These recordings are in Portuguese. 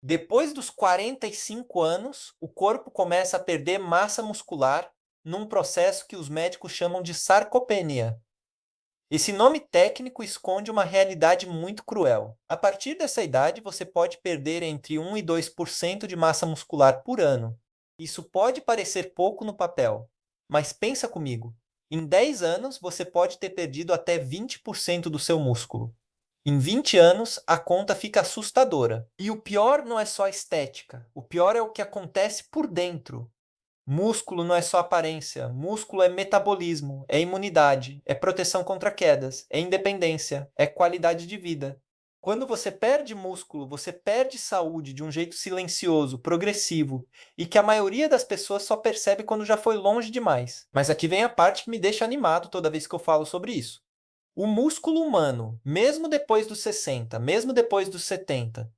Depois dos 45 anos, o corpo começa a perder massa muscular num processo que os médicos chamam de sarcopenia. Esse nome técnico esconde uma realidade muito cruel. A partir dessa idade, você pode perder entre 1 e 2% de massa muscular por ano. Isso pode parecer pouco no papel, mas pensa comigo. Em 10 anos, você pode ter perdido até 20% do seu músculo. Em 20 anos, a conta fica assustadora. E o pior não é só a estética, o pior é o que acontece por dentro. Músculo não é só aparência, músculo é metabolismo, é imunidade, é proteção contra quedas, é independência, é qualidade de vida. Quando você perde músculo, você perde saúde de um jeito silencioso, progressivo, e que a maioria das pessoas só percebe quando já foi longe demais. Mas aqui vem a parte que me deixa animado toda vez que eu falo sobre isso. O músculo humano, mesmo depois dos 60, mesmo depois dos 70,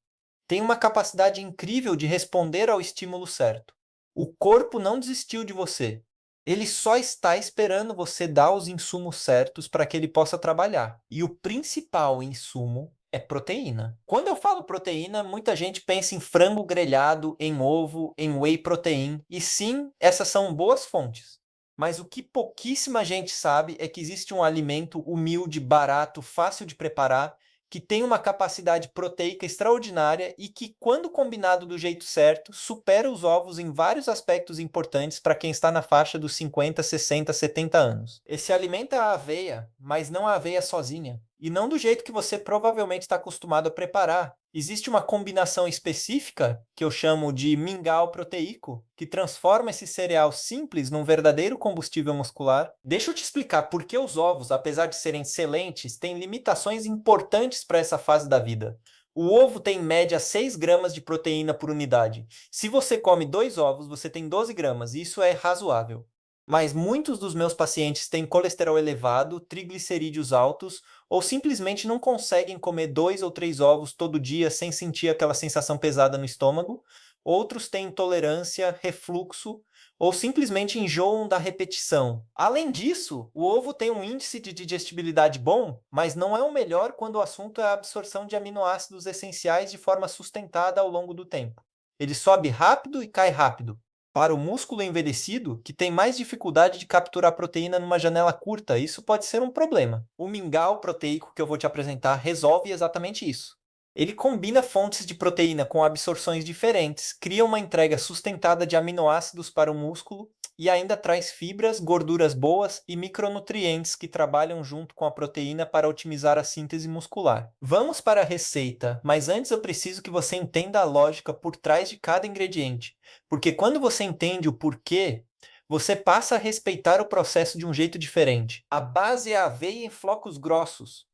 tem uma capacidade incrível de responder ao estímulo certo. O corpo não desistiu de você. Ele só está esperando você dar os insumos certos para que ele possa trabalhar. E o principal insumo é proteína. Quando eu falo proteína, muita gente pensa em frango grelhado, em ovo, em whey protein. E sim, essas são boas fontes. Mas o que pouquíssima gente sabe é que existe um alimento humilde, barato, fácil de preparar, que tem uma capacidade proteica extraordinária e que, quando combinado do jeito certo, supera os ovos em vários aspectos importantes para quem está na faixa dos 50, 60, 70 anos. Esse alimento é a aveia, mas não a aveia sozinha. E não do jeito que você provavelmente está acostumado a preparar. Existe uma combinação específica, que eu chamo de mingau proteico, que transforma esse cereal simples num verdadeiro combustível muscular. Deixa eu te explicar por que os ovos, apesar de serem excelentes, têm limitações importantes para essa fase da vida. O ovo tem em média 6 gramas de proteína por unidade. Se você come 2 ovos, você tem 12 gramas, e isso é razoável. Mas muitos dos meus pacientes têm colesterol elevado, triglicerídeos altos, ou simplesmente não conseguem comer 2 ou 3 ovos todo dia sem sentir aquela sensação pesada no estômago. Outros têm intolerância, refluxo ou simplesmente enjoam da repetição. Além disso, o ovo tem um índice de digestibilidade bom, mas não é o melhor quando o assunto é a absorção de aminoácidos essenciais de forma sustentada ao longo do tempo. Ele sobe rápido e cai rápido. Para o músculo envelhecido, que tem mais dificuldade de capturar proteína numa janela curta, isso pode ser um problema. O mingau proteico que eu vou te apresentar resolve exatamente isso. Ele combina fontes de proteína com absorções diferentes, cria uma entrega sustentada de aminoácidos para o músculo e ainda traz fibras, gorduras boas e micronutrientes que trabalham junto com a proteína para otimizar a síntese muscular. Vamos para a receita, mas antes eu preciso que você entenda a lógica por trás de cada ingrediente, porque quando você entende o porquê, você passa a respeitar o processo de um jeito diferente. A base é a aveia em flocos grossos.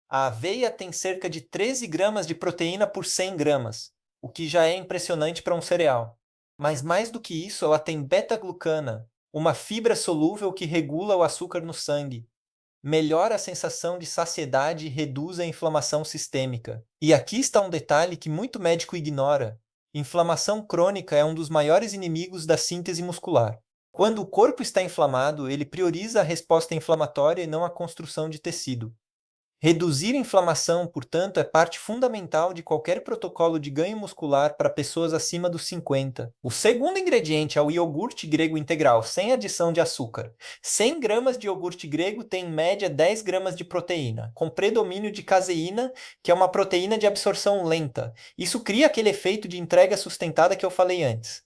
A aveia tem cerca de 13 gramas de proteína por 100 gramas, o que já é impressionante para um cereal. Mas mais do que isso, ela tem beta-glucana, uma fibra solúvel que regula o açúcar no sangue, melhora a sensação de saciedade e reduz a inflamação sistêmica. E aqui está um detalhe que muito médico ignora. Inflamação crônica é um dos maiores inimigos da síntese muscular. Quando o corpo está inflamado, ele prioriza a resposta inflamatória e não a construção de tecido. Reduzir a inflamação, portanto, é parte fundamental de qualquer protocolo de ganho muscular para pessoas acima dos 50. O segundo ingrediente é o iogurte grego integral, sem adição de açúcar. 100 gramas de iogurte grego tem em média 10 gramas de proteína, com predomínio de caseína, que é uma proteína de absorção lenta. Isso cria aquele efeito de entrega sustentada que eu falei antes.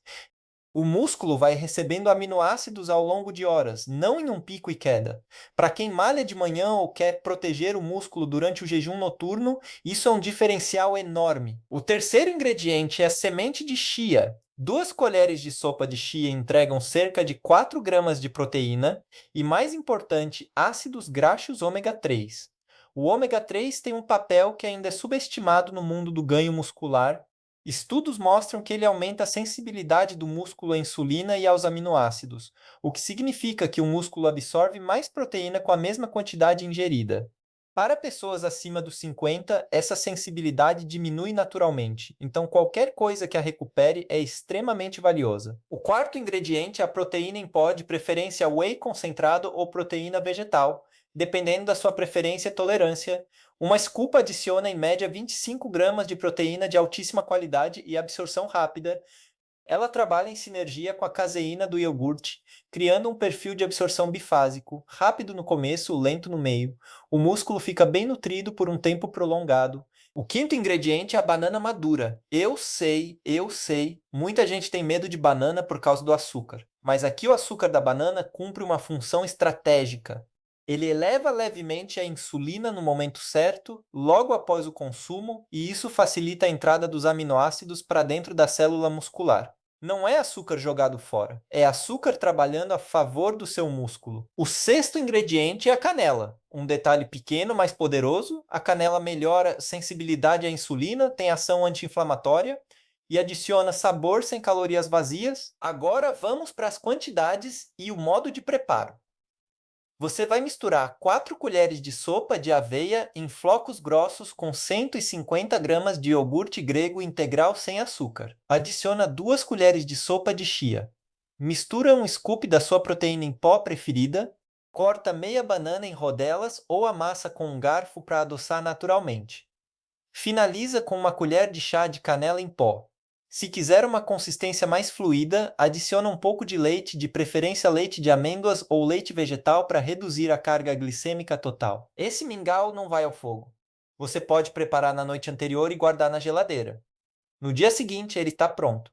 O músculo vai recebendo aminoácidos ao longo de horas, não em um pico e queda. Para quem malha de manhã ou quer proteger o músculo durante o jejum noturno, isso é um diferencial enorme. O terceiro ingrediente é a semente de chia. 2 colheres de sopa de chia entregam cerca de 4 gramas de proteína e, mais importante, ácidos graxos ômega 3. O ômega 3 tem um papel que ainda é subestimado no mundo do ganho muscular. Estudos mostram que ele aumenta a sensibilidade do músculo à insulina e aos aminoácidos, o que significa que o músculo absorve mais proteína com a mesma quantidade ingerida. Para pessoas acima dos 50, essa sensibilidade diminui naturalmente, então qualquer coisa que a recupere é extremamente valiosa. O quarto ingrediente é a proteína em pó, de preferência whey concentrado ou proteína vegetal, dependendo da sua preferência e tolerância. Uma scoop adiciona em média 25 gramas de proteína de altíssima qualidade e absorção rápida. Ela trabalha em sinergia com a caseína do iogurte, criando um perfil de absorção bifásico, rápido no começo, lento no meio. O músculo fica bem nutrido por um tempo prolongado. O quinto ingrediente é a banana madura. Eu sei, muita gente tem medo de banana por causa do açúcar, mas aqui o açúcar da banana cumpre uma função estratégica. Ele eleva levemente a insulina no momento certo, logo após o consumo, e isso facilita a entrada dos aminoácidos para dentro da célula muscular. Não é açúcar jogado fora, é açúcar trabalhando a favor do seu músculo. O sexto ingrediente é a canela. Um detalhe pequeno, mas poderoso: a canela melhora a sensibilidade à insulina, tem ação anti-inflamatória e adiciona sabor sem calorias vazias. Agora vamos para as quantidades e o modo de preparo. Você vai misturar 4 colheres de sopa de aveia em flocos grossos com 150 gramas de iogurte grego integral sem açúcar. Adiciona 2 colheres de sopa de chia. Mistura um scoop da sua proteína em pó preferida. Corta meia banana em rodelas ou amassa com um garfo para adoçar naturalmente. Finaliza com uma colher de chá de canela em pó. Se quiser uma consistência mais fluida, adiciona um pouco de leite, de preferência leite de amêndoas ou leite vegetal para reduzir a carga glicêmica total. Esse mingau não vai ao fogo. Você pode preparar na noite anterior e guardar na geladeira. No dia seguinte, ele está pronto.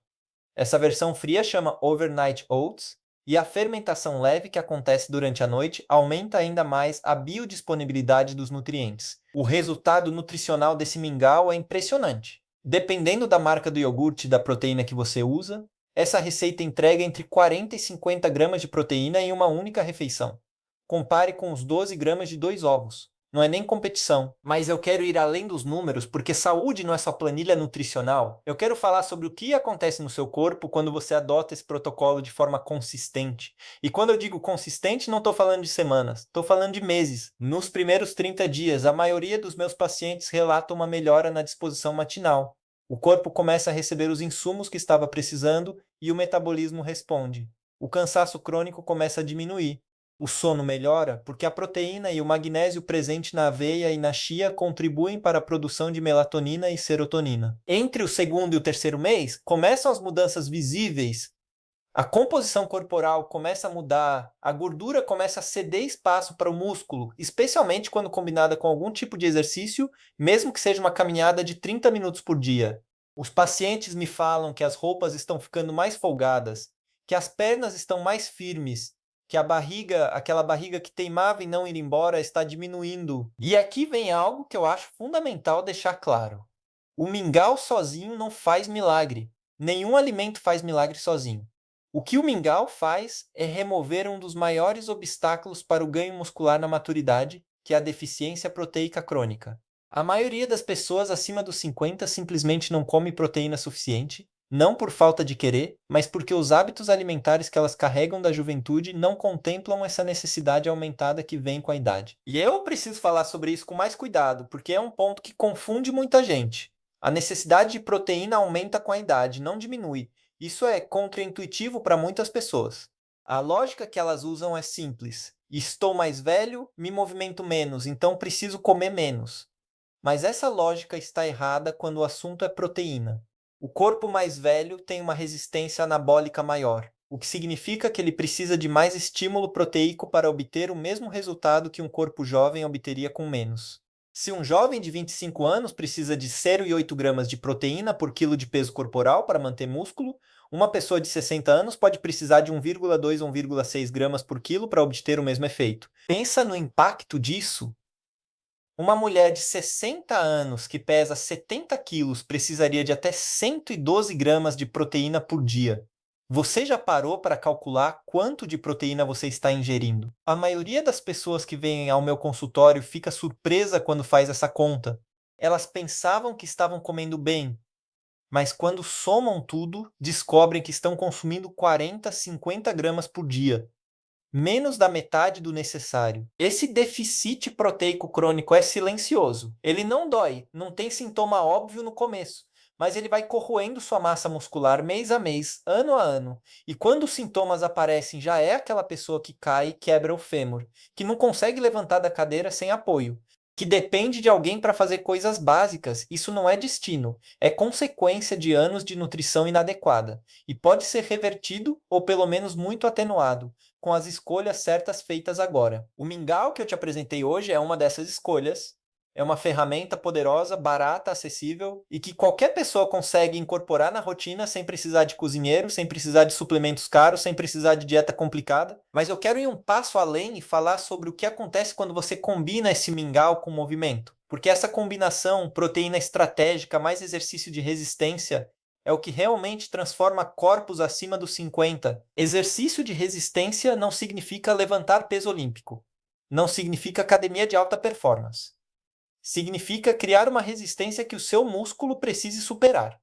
Essa versão fria chama Overnight Oats, e a fermentação leve que acontece durante a noite aumenta ainda mais a biodisponibilidade dos nutrientes. O resultado nutricional desse mingau é impressionante. Dependendo da marca do iogurte e da proteína que você usa, essa receita entrega entre 40 e 50 gramas de proteína em uma única refeição. Compare com os 12 gramas de 2 ovos. Não é nem competição, mas eu quero ir além dos números, porque saúde não é só planilha nutricional. Eu quero falar sobre o que acontece no seu corpo quando você adota esse protocolo de forma consistente. E quando eu digo consistente, não estou falando de semanas, estou falando de meses. Nos primeiros 30 dias, a maioria dos meus pacientes relata uma melhora na disposição matinal. O corpo começa a receber os insumos que estava precisando e o metabolismo responde. O cansaço crônico começa a diminuir. O sono melhora porque a proteína e o magnésio presente na aveia e na chia contribuem para a produção de melatonina e serotonina. Entre o segundo e o terceiro mês, começam as mudanças visíveis. A composição corporal começa a mudar, a gordura começa a ceder espaço para o músculo, especialmente quando combinada com algum tipo de exercício, mesmo que seja uma caminhada de 30 minutos por dia. Os pacientes me falam que as roupas estão ficando mais folgadas, que as pernas estão mais firmes, que a barriga, aquela barriga que teimava em não ir embora, está diminuindo. E aqui vem algo que eu acho fundamental deixar claro. O mingau sozinho não faz milagre. Nenhum alimento faz milagre sozinho. O que o mingau faz é remover um dos maiores obstáculos para o ganho muscular na maturidade, que é a deficiência proteica crônica. A maioria das pessoas acima dos 50 simplesmente não come proteína suficiente, não por falta de querer, mas porque os hábitos alimentares que elas carregam da juventude não contemplam essa necessidade aumentada que vem com a idade. E eu preciso falar sobre isso com mais cuidado, porque é um ponto que confunde muita gente. A necessidade de proteína aumenta com a idade, não diminui. Isso é contraintuitivo para muitas pessoas. A lógica que elas usam é simples: estou mais velho, me movimento menos, então preciso comer menos. Mas essa lógica está errada quando o assunto é proteína. O corpo mais velho tem uma resistência anabólica maior, o que significa que ele precisa de mais estímulo proteico para obter o mesmo resultado que um corpo jovem obteria com menos. Se um jovem de 25 anos precisa de 0,8 gramas de proteína por quilo de peso corporal para manter músculo, uma pessoa de 60 anos pode precisar de 1,2 ou 1,6 gramas por quilo para obter o mesmo efeito. Pensa no impacto disso. Uma mulher de 60 anos que pesa 70 quilos precisaria de até 112 gramas de proteína por dia. Você já parou para calcular quanto de proteína você está ingerindo? A maioria das pessoas que vêm ao meu consultório fica surpresa quando faz essa conta. Elas pensavam que estavam comendo bem, mas quando somam tudo, descobrem que estão consumindo 40, 50 gramas por dia, menos da metade do necessário. Esse deficit proteico crônico é silencioso. Ele não dói, não tem sintoma óbvio no começo, mas ele vai corroendo sua massa muscular mês a mês, ano a ano. E quando os sintomas aparecem, já é aquela pessoa que cai e quebra o fêmur, que não consegue levantar da cadeira sem apoio. que depende de alguém para fazer coisas básicas. Isso não é destino, é consequência de anos de nutrição inadequada e pode ser revertido ou pelo menos muito atenuado com as escolhas certas feitas agora. O mingau que eu te apresentei hoje é uma dessas escolhas. É uma ferramenta poderosa, barata, acessível e que qualquer pessoa consegue incorporar na rotina sem precisar de cozinheiro, sem precisar de suplementos caros, sem precisar de dieta complicada. Mas eu quero ir um passo além e falar sobre o que acontece quando você combina esse mingau com movimento. Porque essa combinação proteína estratégica mais exercício de resistência é o que realmente transforma corpos acima dos 50. Exercício de resistência não significa levantar peso olímpico. Não significa academia de alta performance. Significa criar uma resistência que o seu músculo precise superar.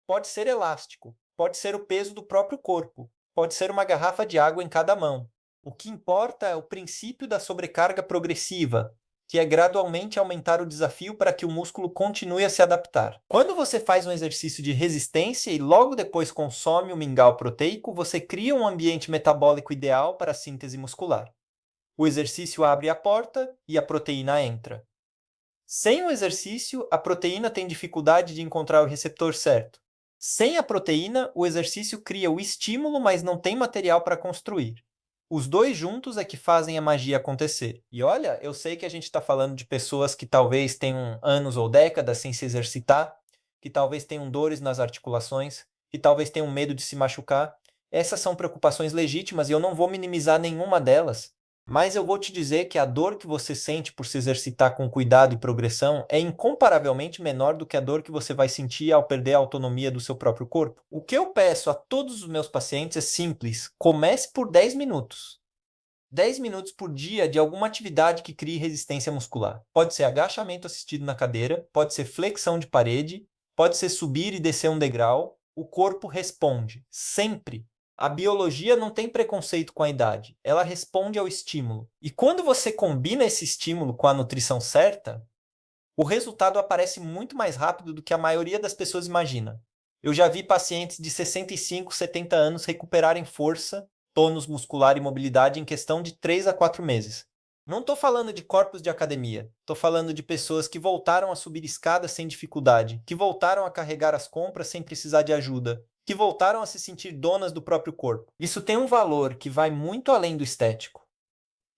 Pode ser elástico, pode ser o peso do próprio corpo, pode ser uma garrafa de água em cada mão. O que importa é o princípio da sobrecarga progressiva, que é gradualmente aumentar o desafio para que o músculo continue a se adaptar. Quando você faz um exercício de resistência e logo depois consome o mingau proteico, você cria um ambiente metabólico ideal para a síntese muscular. O exercício abre a porta e a proteína entra. Sem o exercício, a proteína tem dificuldade de encontrar o receptor certo. Sem a proteína, o exercício cria o estímulo, mas não tem material para construir. Os dois juntos é que fazem a magia acontecer. E olha, eu sei que a gente está falando de pessoas que talvez tenham anos ou décadas sem se exercitar, que talvez tenham dores nas articulações, que talvez tenham medo de se machucar. Essas são preocupações legítimas e eu não vou minimizar nenhuma delas. Mas eu vou te dizer que a dor que você sente por se exercitar com cuidado e progressão é incomparavelmente menor do que a dor que você vai sentir ao perder a autonomia do seu próprio corpo. O que eu peço a todos os meus pacientes é simples: comece por 10 minutos. 10 minutos por dia de alguma atividade que crie resistência muscular. Pode ser agachamento assistido na cadeira, pode ser flexão de parede, pode ser subir e descer um degrau. O corpo responde, sempre. A biologia não tem preconceito com a idade, ela responde ao estímulo. E quando você combina esse estímulo com a nutrição certa, o resultado aparece muito mais rápido do que a maioria das pessoas imagina. Eu já vi pacientes de 65, 70 anos recuperarem força, tônus muscular e mobilidade em questão de 3 a 4 meses. Não estou falando de corpos de academia, estou falando de pessoas que voltaram a subir escadas sem dificuldade, que voltaram a carregar as compras sem precisar de ajuda, que voltaram a se sentir donas do próprio corpo. Isso tem um valor que vai muito além do estético.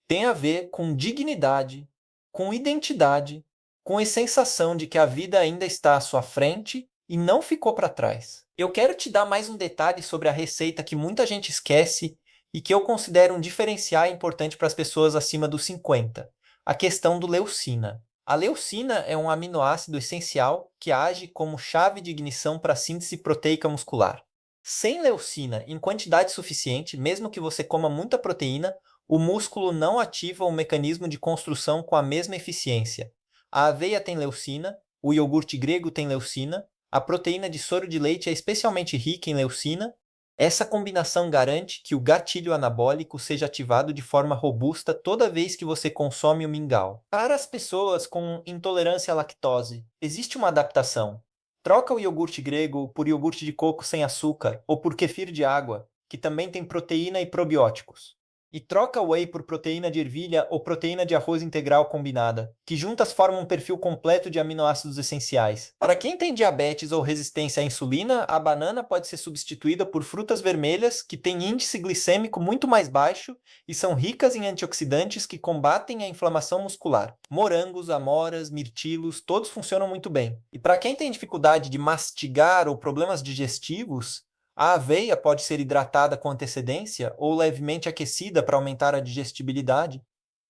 Tem a ver com dignidade, com identidade, com a sensação de que a vida ainda está à sua frente e não ficou para trás. Eu quero te dar mais um detalhe sobre a receita que muita gente esquece e que eu considero um diferencial importante para as pessoas acima dos 50, a questão do leucina. A leucina é um aminoácido essencial que age como chave de ignição para a síntese proteica muscular. Sem leucina em quantidade suficiente, mesmo que você coma muita proteína, o músculo não ativa o mecanismo de construção com a mesma eficiência. A aveia tem leucina, o iogurte grego tem leucina, a proteína de soro de leite é especialmente rica em leucina. Essa combinação garante que o gatilho anabólico seja ativado de forma robusta toda vez que você consome o mingau. Para as pessoas com intolerância à lactose, existe uma adaptação. Troca o iogurte grego por iogurte de coco sem açúcar ou por kefir de água, que também tem proteína e probióticos. E troca o whey por proteína de ervilha ou proteína de arroz integral combinada, que juntas formam um perfil completo de aminoácidos essenciais. Para quem tem diabetes ou resistência à insulina, a banana pode ser substituída por frutas vermelhas que têm índice glicêmico muito mais baixo e são ricas em antioxidantes que combatem a inflamação muscular. Morangos, amoras, mirtilos, todos funcionam muito bem. E para quem tem dificuldade de mastigar ou problemas digestivos, a aveia pode ser hidratada com antecedência ou levemente aquecida para aumentar a digestibilidade.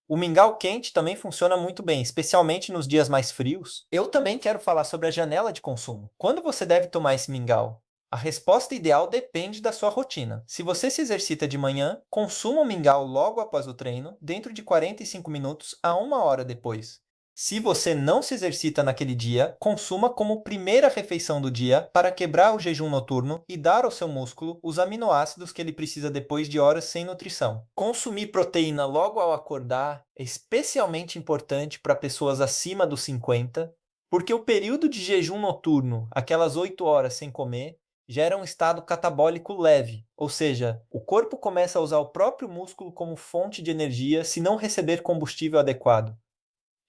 O mingau quente também funciona muito bem, especialmente nos dias mais frios. Eu também quero falar sobre a janela de consumo. Quando você deve tomar esse mingau? A resposta ideal depende da sua rotina. Se você se exercita de manhã, consuma o mingau logo após o treino, dentro de 45 minutos a 1 hora depois. Se você não se exercita naquele dia, consuma como primeira refeição do dia para quebrar o jejum noturno e dar ao seu músculo os aminoácidos que ele precisa depois de horas sem nutrição. Consumir proteína logo ao acordar é especialmente importante para pessoas acima dos 50, porque o período de jejum noturno, aquelas 8 horas sem comer, gera um estado catabólico leve, ou seja, o corpo começa a usar o próprio músculo como fonte de energia se não receber combustível adequado.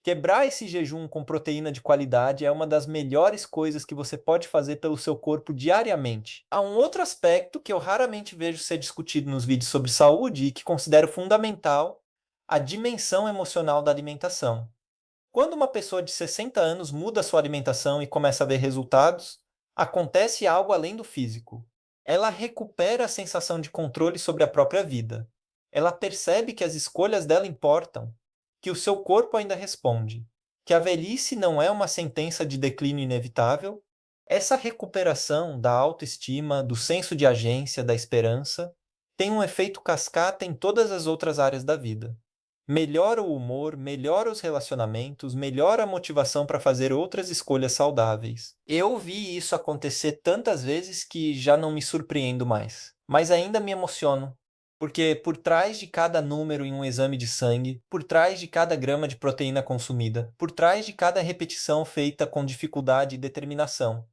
Quebrar esse jejum com proteína de qualidade é uma das melhores coisas que você pode fazer pelo seu corpo diariamente. Há um outro aspecto que eu raramente vejo ser discutido nos vídeos sobre saúde e que considero fundamental: a dimensão emocional da alimentação. Quando uma pessoa de 60 anos muda sua alimentação e começa a ver resultados, acontece algo além do físico. Ela recupera a sensação de controle sobre a própria vida. Ela percebe que as escolhas dela importam, que o seu corpo ainda responde, que a velhice não é uma sentença de declínio inevitável. Essa recuperação da autoestima, do senso de agência, da esperança, tem um efeito cascata em todas as outras áreas da vida. Melhora o humor, melhora os relacionamentos, melhora a motivação para fazer outras escolhas saudáveis. Eu vi isso acontecer tantas vezes que já não me surpreendo mais. Mas ainda me emociono, porque por trás de cada número em um exame de sangue, por trás de cada grama de proteína consumida, por trás de cada repetição feita com dificuldade e determinação,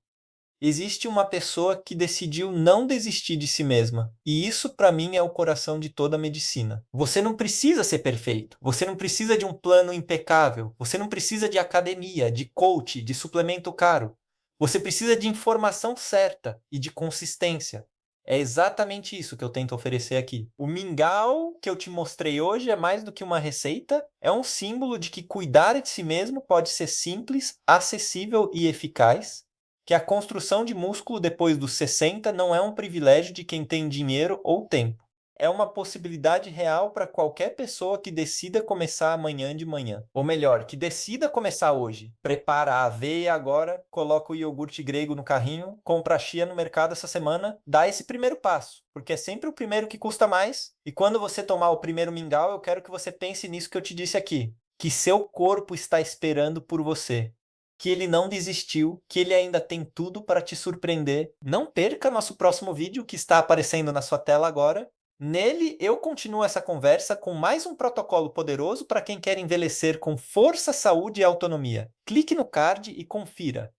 existe uma pessoa que decidiu não desistir de si mesma. E isso, para mim, é o coração de toda a medicina. Você não precisa ser perfeito. Você não precisa de um plano impecável. Você não precisa de academia, de coach, de suplemento caro. Você precisa de informação certa e de consistência. É exatamente isso que eu tento oferecer aqui. O mingau que eu te mostrei hoje é mais do que uma receita, é um símbolo de que cuidar de si mesmo pode ser simples, acessível e eficaz, que a construção de músculo depois dos 60 não é um privilégio de quem tem dinheiro ou tempo. É uma possibilidade real para qualquer pessoa que decida começar amanhã de manhã. Ou melhor, que decida começar hoje. Prepara a aveia agora, coloca o iogurte grego no carrinho, compra a chia no mercado essa semana, dá esse primeiro passo, porque é sempre o primeiro que custa mais. E quando você tomar o primeiro mingau, eu quero que você pense nisso que eu te disse aqui, que seu corpo está esperando por você, que ele não desistiu, que ele ainda tem tudo para te surpreender. Não perca nosso próximo vídeo que está aparecendo na sua tela agora. Nele, eu continuo essa conversa com mais um protocolo poderoso para quem quer envelhecer com força, saúde e autonomia. Clique no card e confira.